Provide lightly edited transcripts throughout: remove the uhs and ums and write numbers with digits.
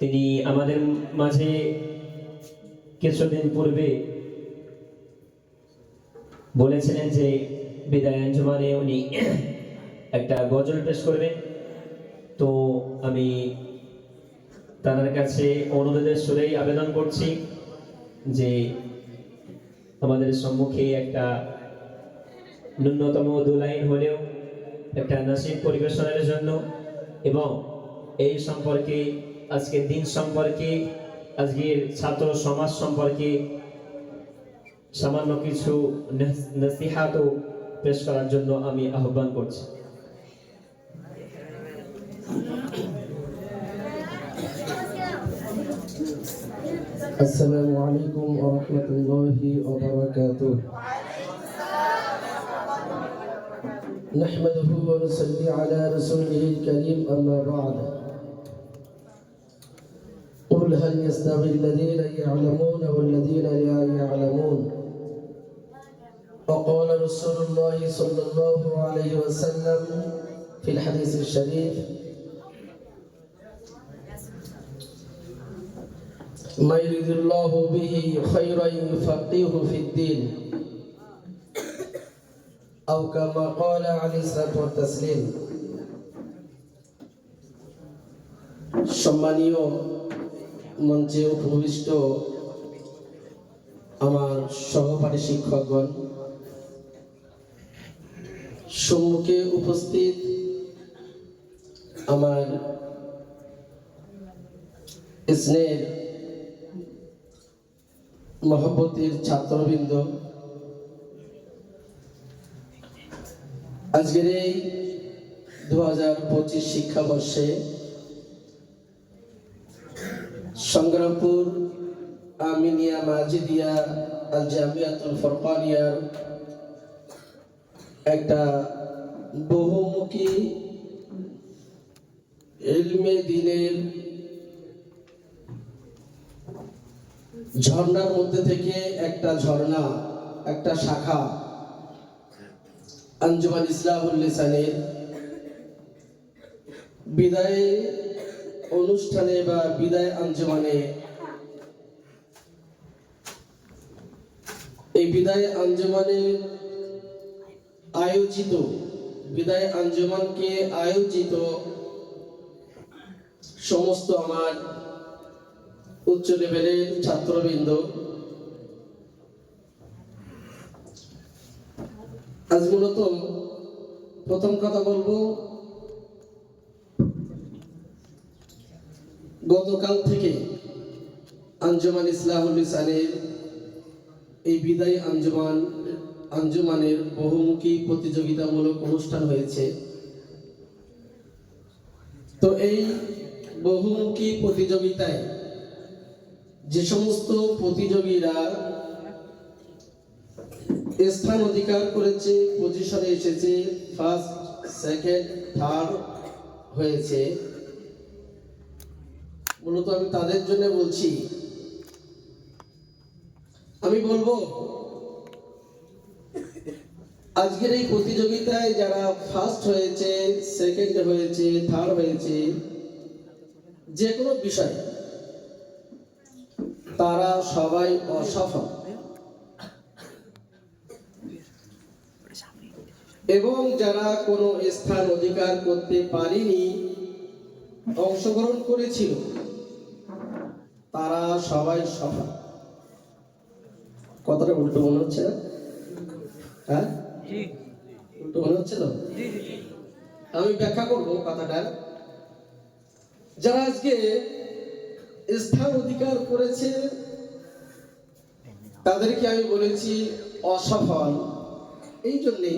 তিনি আমাদের মাঝে কিছুদিন পূর্বে বলেছিলেন যে বিদায় আঞ্জুমানে উনি একটা গজল পেশ করবেন। তো আমি তার কাছে অনুরোধের সুরেই আবেদন করছি যে আমাদের সম্মুখে একটা ন্যূনতম 2 লাইন হলেও একটা নাসিব পরিবেশনের জন্য এবং এই সম্পর্কে আজকের দিন সম্পর্কে আজকের ছাত্র সমাজ সম্পর্কে সামান্য কিছু নসিহাতও পেশ করার জন্য আমি আহ্বান করছি। السلام عليكم ورحمة الله وبركاته. نحمده ونصلي على رسوله الكريم أما بعد. قل هل يستوي الذين يعلمون والذين لا يعلمون؟ وقال رسول الله صلى الله عليه وسلم في الحديث الشريف: ما يريد الله به خيرا يفقهه في الدين أو كما قال عليه الصلاة والتسليم. সম্মানীয় মঞ্চে উপবিষ্ট আমার সহপাঠী শিক্ষকগণ, সম্মুখে উপস্থিত আমার স্নেহের মহব্বতের ছাত্রবৃন্দ, আজকের এই 2025 শিক্ষাবর্ষে সংগ্রামপুর আমিনিয়া মাজিদিয়া আল জামিয়াতুল ফুরকানিয়ার একটা বহুমুখী ইলমে দ্বীনের ঝর্ণার মধ্যে থেকে একটা ঝর্ণা, একটা শাখা আঞ্জুমান ইসলাহুল লিসানের বিদায় অনুষ্ঠানে বা বিদায় আঞ্জুমানে, এই বিদায় আঞ্জুমানে আয়োজিত বিদায় আঞ্জুমানকে আয়োজিত সমস্ত আমার উচ্চ লেভেলের ছাত্রবৃন্দ, আজ মূলত প্রথম কথা বলবো, গতকাল থেকে আঞ্জুমান ইসলাহুল লিসানের এই বিদায় আঞ্জুমানের বহুমুখী প্রতিযোগিতামূলক অনুষ্ঠান হয়েছে। তো এই বহুমুখী প্রতিযোগিতায় যে সমস্ত প্রতিযোগীরা স্থান অধিকার করেছে, পজিশনে এসেছে, ফার্স্ট, সেকেন্ড, থার্ড হয়েছে, মূলত আমি তাদের জন্য বলছি। আমি বলবো, আজকের এই প্রতিযোগিতায় যারা ফার্স্ট হয়েছে, সেকেন্ড হয়েছে, থার্ড হয়েছে, যে কোনো বিষয় তারা সবাই অসফল, এবং যারা কোনো স্থান অধিকার করতে পারেনি, অংশগ্রহণ করেছিল, তারা সবাই সফল। কথাটা উল্টো মনে হচ্ছে না? হ্যাঁ, উল্টো মনে হচ্ছে তো? আমি ব্যাখ্যা করবো কথাটা। যারা আজকে স্থান অধিকার করেছে তাদেরকে আমি বলেছি অসফল। এই জন্যে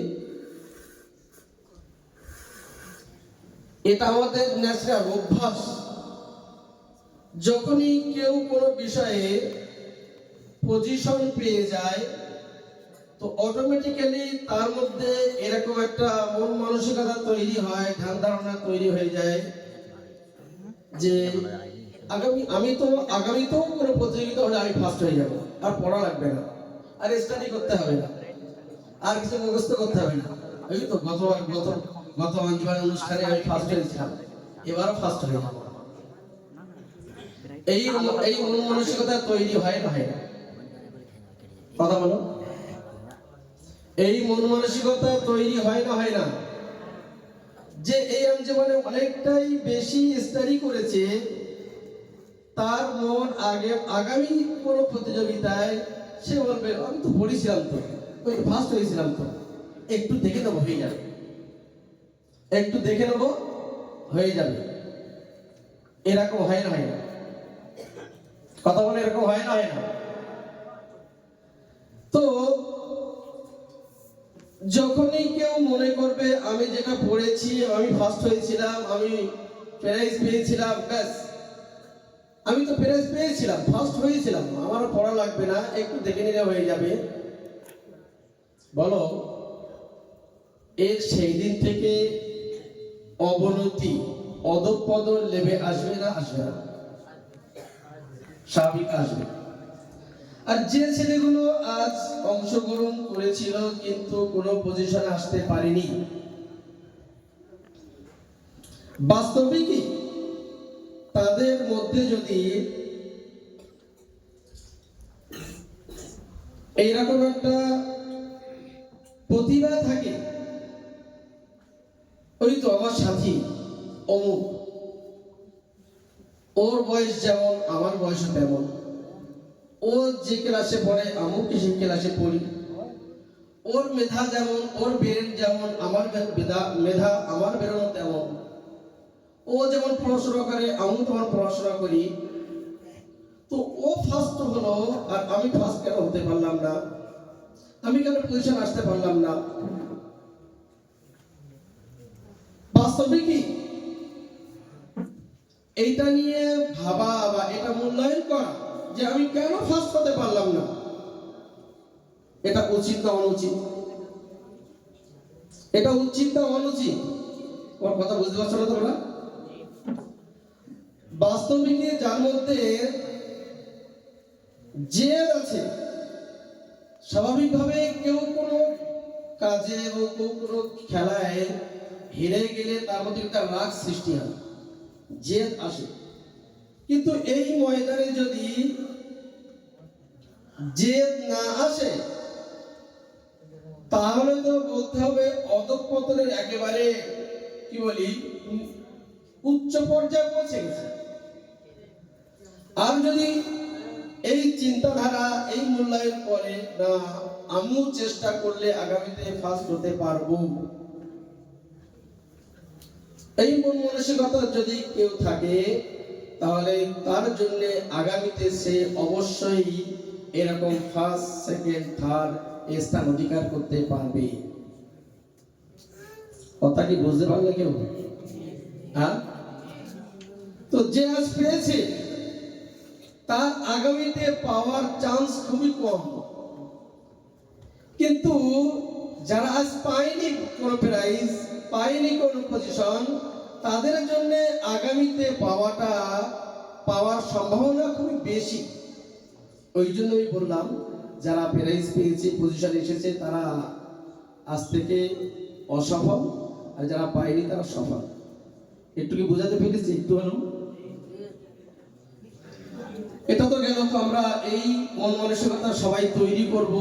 এটা আমাদের ন্যাচারাল অভ্যাস, যখনই কেউ কোনো বিষয়ে পজিশন পেয়ে যায় তো অটোমেটিক্যালি তার মধ্যে এরকম একটা মন মানসিকতা তৈরি হয়, ধ্যান ধারণা তৈরি হয়ে যায় যে আগামীতেও কোনো প্রতিযোগিতা হলে আমি ফার্স্ট হয়ে যাব, আর পড়া লাগবে না, আর স্টাডি করতে হবে না, আর কিছু মুখস্থ করতে হবে না। এই তো গত আঞ্জুমান অনুষ্ঠানে আমি ফার্স্ট হয়েছিলাম, এবারও ফার্স্ট হয়ে যাব। এই এই মন মানসিকতা তৈরি হয় না হয় না? কথা বলো। এই মন মানসিকতা তৈরি হয় না হয় না? যে এই আঞ্জুমানে অনেকটাই বেশি স্টাডি করেছে, তার মন আগামী কোনো প্রতিযোগিতায় সে বলবে আমি তো পড়েছিলাম, তো ওই ফার্স্ট হয়েছিলাম, তো একটু দেখে নেবো হয়ে যাবে, একটু দেখে নেবো হয়ে যাবে। এরকম হয় না হয় না? কথা বলে এরকম হয় না হয় না? তো যখনই কেউ মনে করবে আমি যেটা পড়েছি, আমি ফার্স্ট হয়েছিলাম, আমি প্রাইজ পেয়েছিলাম, ব্যাস আমি তো প্রাইজ পেয়েছিলাম, ফার্স্ট হয়েছিলাম, আমার পড়া লাগবে না, একটু দেখে নিলে হয়ে যাবে, বলো এর সেই দিন থেকে অবনতি, অধঃপতন লেবে আসবে না আসবে না? স্বাভাবিক আসবে। আর যে ছেলেগুলো আজ অংশগ্রহণ করেছিল কিন্তু কোনো পজিশনে আসতে পারেনি, বাস্তবিকই তাদের মধ্যে যদি এইরকম একটা প্রতিভা থাকে, ওই তো আমার সাথী অমুক, ওর বয়স যেমন আমার বয়স তেমন, ও যে ক্লাসে পড়ে আমিও সেই ক্লাসে পড়ি, ওর মেধা যেমন, ওর ব্রেন যেমন, আমার মেধা আমার বেরোনো তেমন, ও যেমন পড়াশোনা করে আমিও তেমন পড়াশোনা করি, তো ও ফার্স্ট হলো আর আমি ফার্স্ট কেন হতে পারলাম না? আমি কেন পজিশন আসতে পারলাম না? বাস্তবিকই এইটা নিয়ে ভাবা বা এটা মূল্যায়ন করা যে আমি কেন ফার্স্ট হতে পারলাম না, এটা উচিত না অনুচিত? এটা উচিত না অনুচিত? তোমার কথা বুঝতে পারছো না তোমরা? বাস্তবিকে যার মধ্যে জেদ আছে, স্বাভাবিকভাবে কেউ কোনো কাজে ও কেউ কোনো খেলায় হেরে গেলে তার মধ্যে একটা রাগ সৃষ্টি হয়, জেদ আসে। কিন্তু এই ময়দানে যদি জেদ না আসে, তাহলে তো বলতে হবে অধঃপতনের একেবারে কি বলি উচ্চ পর্যায়ে পৌঁছে গেছে। আর যদি এই চিন্তাধারা, এই মূল্যায়ন করে না আমিও চেষ্টা করলে আগামীতে ফার্স্ট হতে পারবো, এই মন মানসিকতা যদি কেউ থাকে, তাহলে তার জন্য আগামীতে সে অবশ্যই এরকম ফার্স্ট সেকেন্ড থার্ড স্থান অধিকার করতে পারবে। কথা কি বুঝতে পারলে কেউ? হ্যাঁ, তো যে আজ পেয়েছে তার আগামীতে পাওয়ার চান্স খুবই কম, কিন্তু যারা আজ পায়নি কোনো প্রাইজ, পায়নি কোনো পজিশন, তাদের জন্য আগামীতে পাওয়ার সম্ভাবনা খুবই বেশি। ওই জন্য আমি বললাম যারা প্রাইজ পেয়েছে, পজিশন এসেছে, তারা আজ থেকে অসফল, আর যারা পায়নি তারা সফল। একটু কি বোঝাতে পেরেছি? একটু হলো এটা তো গেল। তো আমরা এই মন মানসিকতা সবাই তৈরি করব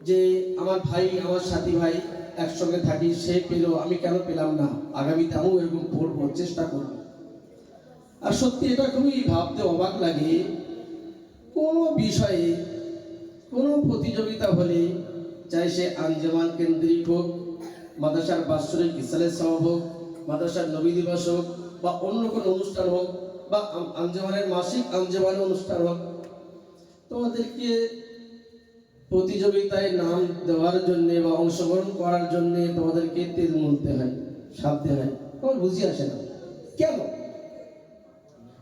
যে আমার ভাই, আমার সাথী ভাই একসঙ্গে থাকি, সে পেলো আমি কেন পেলাম না, আগামীতে আমিও এরকম পড়বো, চেষ্টা করব। আর সত্যি এটা খুবই ভাবতে অবাক লাগে, কোনো বিষয়ে কোনো প্রতিযোগিতা হলে, চাই সে আঞ্জুমান কেন্দ্রিক হোক, মাদ্রাসার বাৎসরিক ইসলামের সভা হোক, মাদ্রাসার নবী দিবস হোক, বা অন্য কোনো অনুষ্ঠান হোক, বা আঞ্জুমানের মাসিক আঞ্জুমান অনুষ্ঠান হোক, তোমাদেরকে প্রতিযোগিতায় নাম দেওয়ার জন্য বা অংশগ্রহণ করার জন্য তোমাদেরকে তেল মলতে হয়, সাধতে হয়। তোমার বুঝি আসে না কেন?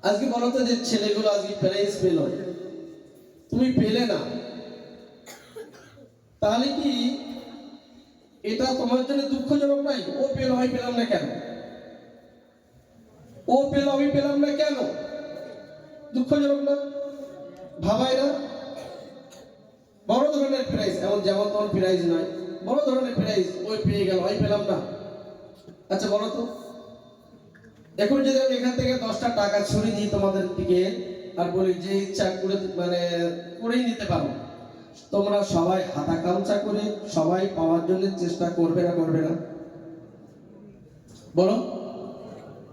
আজকে বলো তো, যে ছেলেগুলো আজকে প্রাইজ পেল, তুমি পেলে না, তাহলে কি এটা তোমার জন্য দুঃখজনক নাই? ও পেল আমি পেলাম না কেন? ও পেল আমি পেলাম না কেন? দুঃখজনক না? ভাবাই না? বড় ধরনের প্রাইজ, এমন যেমন তোমার প্রাইজ নয়, বড় ধরনের প্রাইজ, ওই পেয়ে গেল আমি পেলাম না। আচ্ছা বলো তো, এখন যদি আমি এখান থেকে 10টা টাকা ছড়িয়ে দিই তোমাদের দিকে আর বলি যে ইচ্ছা করে মানে করেই নিতে পারো, তোমরা সবাই হাতা কামচা করে সবাই পাওয়ার জন্য চেষ্টা করবে না করবে না? বলো,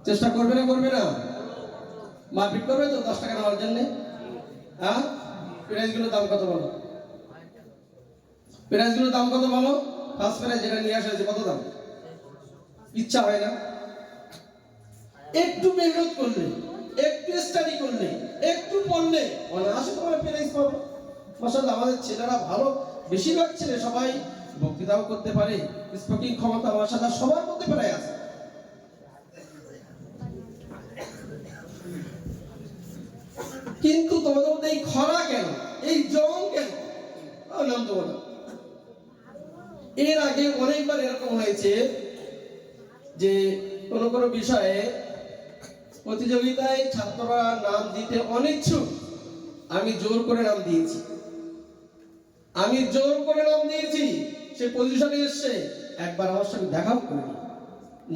চেষ্টা করবে না করবে না? মারপিট করবে তো 10 টাকা নেওয়ার জন্য? হ্যাঁ, প্রাইজগুলোর দাম কত বলো? প্রাইজগুলোর দাম কত বলো? ফার্স্ট প্রাইজ যেটা নিয়ে আসা হয়েছে কত দাম? ইচ্ছা হয় না? একটু মেহনত করলে, একটু স্টাডি করলে, একটু পড়লে অনায়াসে তোমরা প্রাইজ পাবে। মাশাআল্লাহ, আমাদের ছেলেরা ভালো, বেশিরভাগ ছেলে সবাই বক্তৃতাও করতে পারে, স্পিকিং ক্ষমতা মাশাআল্লাহ সবার মধ্যে প্রায় আছে। কিন্তু তোমাদের মধ্যে এই খরা কেন, এই জং কেন? নাম তো বলো। এর আগে অনেকবার এরকম হয়েছে যে কোনো কোনো বিষয়ে প্রতিযোগিতায় ছাত্ররা নাম দিতে অনিচ্ছুক, আমি জোর করে নাম দিয়েছি, আমি জোর করে নাম দিয়েছি, সে পজিশনে এসছে, একবার আমার সঙ্গে দেখাও করিনি।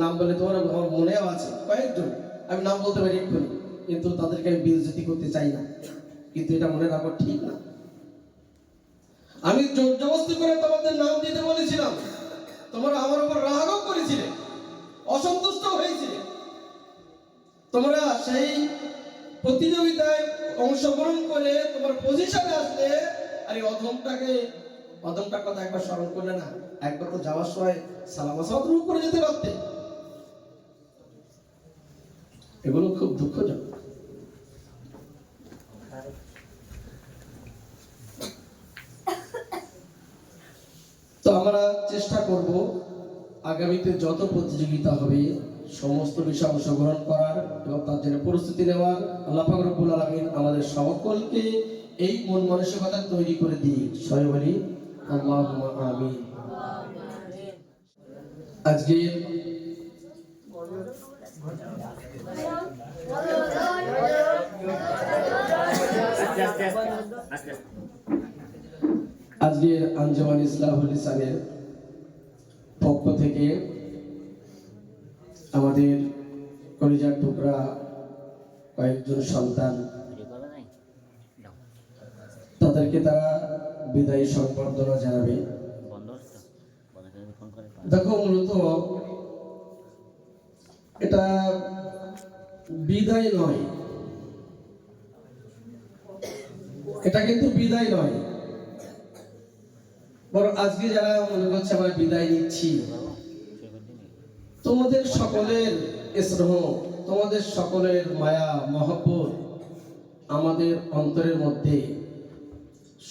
নাম বলে তোমার আমার মনেও আছে কয়েকজন, আমি নাম বলতে পারি এক্ষুনি, কিন্তু তাদেরকে আমি বেইজ্জতি করতে চাই না, কিন্তু এটা মনে রাখো ঠিক না। আমি জোর জবরদস্তি করে তোমাদের নাম দিতে বলেছিলাম, তোমরা আমার উপর রাগও করেছিলে, অসন্তুষ্ট হয়েছিলে। তোমরা সেই প্রতিযোগিতায় অংশগ্রহণ করে তোমার পজিশনে আসলে আর এই অধমটার কথা একবার স্মরণ করলে না? একবার তো যাওয়ার সময় সালাম আসসালাম করে যেতে পারতে। এগুলো খুব দুঃখজনক। তো আমরা চেষ্টা করব আগামীতে যত প্রতিযোগিতা হবে সমস্ত বিষয়ে অংশগ্রহণ করার এবং তার জন্য প্রস্তুতি নেওয়ার। আল্লাহ পাক রব্বুল আলামিন আমাদের সকলকে এই মন মানসিকতা তৈরি করে দিই। সবাই বলি আল্লাহুম্মা আমিন। আজকে আজকের আঞ্জুমান ইসলাহুল লিসানের পক্ষ থেকে আমাদের কলিজার টুকরা কয়েকজন সন্তান, তাদেরকে তারা বিদায়ী সংবর্ধনা জানাবে। দেখো, মূলত এটা বিদায় নয়, এটা কিন্তু বিদায় নয়, বরং আজকে যারা মনে করছে আমরা বিদায় নিচ্ছি, তোমাদের সকলের স্নেহ, তোমাদের সকলের মায়া মহব্বত আমাদের অন্তরের মধ্যে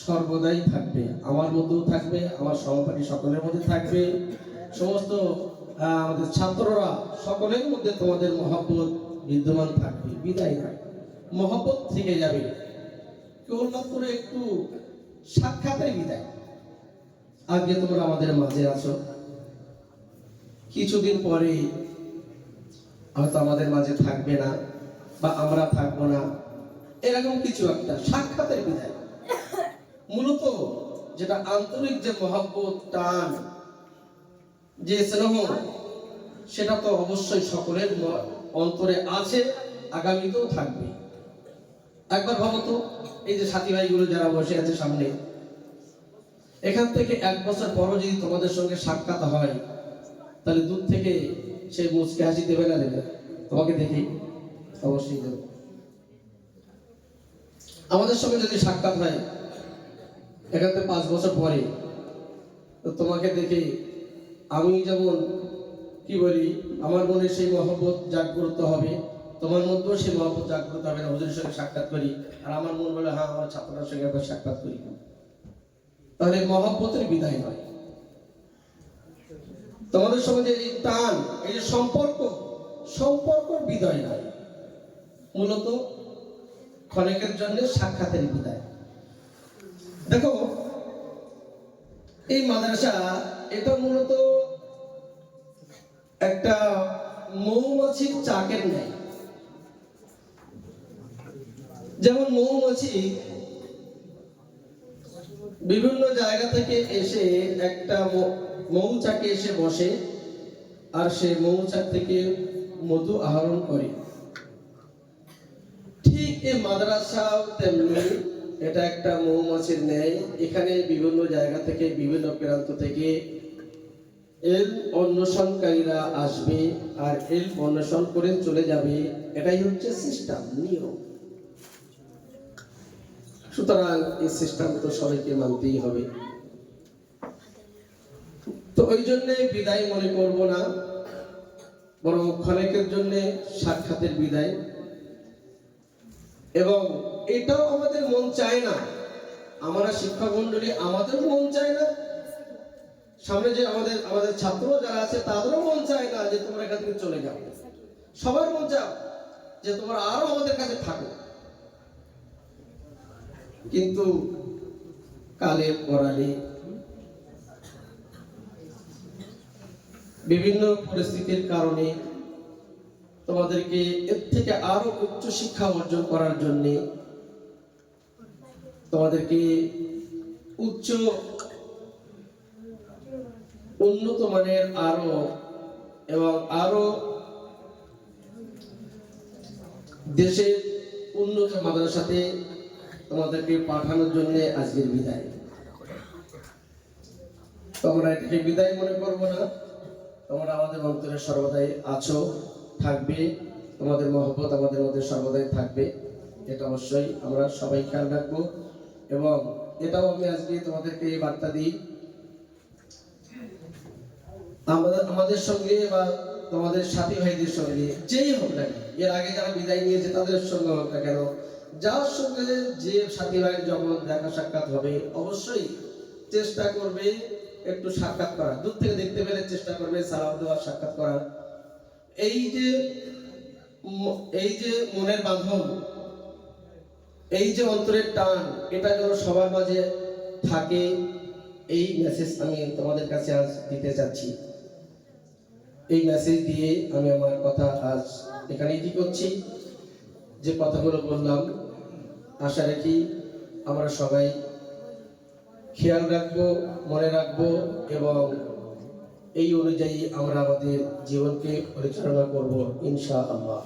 সর্বদাই থাকবে, আমার মধ্যেও থাকবে, আমার সহপাঠী সকলের মধ্যে থাকবে, সমস্ত আমাদের ছাত্ররা সকলের মধ্যে তোমাদের মহব্বত বিদ্যমান থাকবে। বিদায় নয়, মহব্বত থেকে যাবে, কেবলমাত্র একটু সাক্ষাতের বিদায়। আজকে তোমরা আমাদের মাঝে আছো, কিছুদিন পরে হয়তো আমাদের মাঝে থাকবে না বা আমরা থাকবো না, এরকম কিছু একটা সাক্ষাতের বিদায়। মূলত যেটা আন্তরিক যে মহব্বত, টান, যে স্নেহ, সেটা তো অবশ্যই সকলের অন্তরে আছে, আগামীতেও থাকবে। একবার ভাবো তো, এই যে সাথী ভাইগুলো যারা বসে আছে সামনে, এখান থেকে 1 বছর পরও যদি তোমাদের সঙ্গে সাক্ষাৎ হয়, তাহলে দূর থেকে সে মুচকে হাসি দেবে না দেবে? তোমাকে দেখে অবশ্যই দেবে। আমাদের সঙ্গে যদি সাক্ষাৎ হয় এখান থেকে 5 বছর পরে, তো তোমাকে দেখে আমি যেমন কি বলি, আমার মনে সেই মহব্বত জাগ্রত হবে, তোমার মধ্যেও সেই মহব্বত জাগ্রত হবে। হুজুরের সঙ্গে সাক্ষাৎ করি আর আমার মন বলে হ্যাঁ, আমার ছাত্রদের সঙ্গে একবার সাক্ষাৎ করি, তাহলে মহব্বতের বিদায় নয়। তোমাদের সঙ্গে যে এই টান, এই যে সম্পর্ক বিদায় নয়, মূলত ক্ষণিকের জন্য সাক্ষাতের বিদায়। দেখো, এই মাদ্রাসা এটা মূলত একটা মৌমাছির চাকের নেয়। যেমন মৌমাছি বিভিন্ন জায়গা থেকে এসে একটা মৌচাকে এসে বসে, আর সে মৌচাক থেকে মধু আহরণ করে, ঠিক এই মাদ্রাসাও তেমনি এটা একটা মৌমাছির ন্যায়। এখানে বিভিন্ন জায়গা থেকে, বিভিন্ন প্রান্ত থেকে ইলম অন্বেষণকারীরা আসবে আর ইলম অন্বেষণ করে চলে যাবে। এটাই হচ্ছে সিস্টেম, নিয়ম। সুতরাং এই সিস্টেম তো সবাইকে মানতেই হবে। তো ওই জন্য বিদায় মনে করব না, বরং ক্ষণিকের জন্য সাক্ষাতের বিদায়। এবং এটাও আমাদের মন চায় না, আমরা শিক্ষক মন্ডলী, আমাদের মন চায় না, সামনে যে আমাদের ছাত্র যারা আছে তাদেরও মন চায় না যে তোমরা এখান থেকে চলে যাও। সবার মন চাও যে তোমরা আরো আমাদের কাছে থাকো। কিন্তু কালের করালে, বিভিন্ন পরিস্থিতির কারণে তোমাদেরকে এর থেকে আরো উচ্চ শিক্ষা অর্জন করার জন্য, তোমাদেরকে উচ্চ উন্নত মানের আরো দেশের উন্নত মাদ্রাসাতে তোমাদেরকে পাঠানোর জন্য আজকের বিদায়। তোমরা এটাকে বিদায় মনে করবো না, তোমরা আমাদের অন্তরে সর্বদাই আছো, থাকবে। তোমাদের মহব্বত আমাদের মধ্যে সর্বদাই থাকবে, এটা অবশ্যই আমরা সবাই খেয়াল রাখবো। এবং এটাও আমি আজকে তোমাদেরকে এই বার্তা দিই, আমাদের সঙ্গে বা তোমাদের সাথী ভাইদের সঙ্গে যেই হোক না কেন, এর আগে যারা বিদায় নিয়েছে তাদের সঙ্গে হোক না কেন, যার সঙ্গে যে সাথী ভাই যখন দেখা সাক্ষাৎ হবে, অবশ্যই চেষ্টা করবে একটু সাক্ষাৎ করা, দূর থেকে দেখতে পেলে চেষ্টা করবে সালাম দেওয়ার, সাক্ষাৎ করার। এই যে মনের বাঁধন, এই যে অন্তরের টান, এটা যেন সবার মাঝে থাকে, এই মেসেজ আমি তোমাদের কাছে আজ দিতে চাচ্ছি। এই মেসেজ দিয়ে আমি আমার কথা আজ এখানেই ঠিক করছি। যে কথাগুলো বললাম, আশা রাখি আমরা সবাই খেয়াল রাখবো, মনে রাখবো এবং এই অনুযায়ী আমরা আমাদের জীবনকে পরিচালনা করব ইনশাআল্লাহ।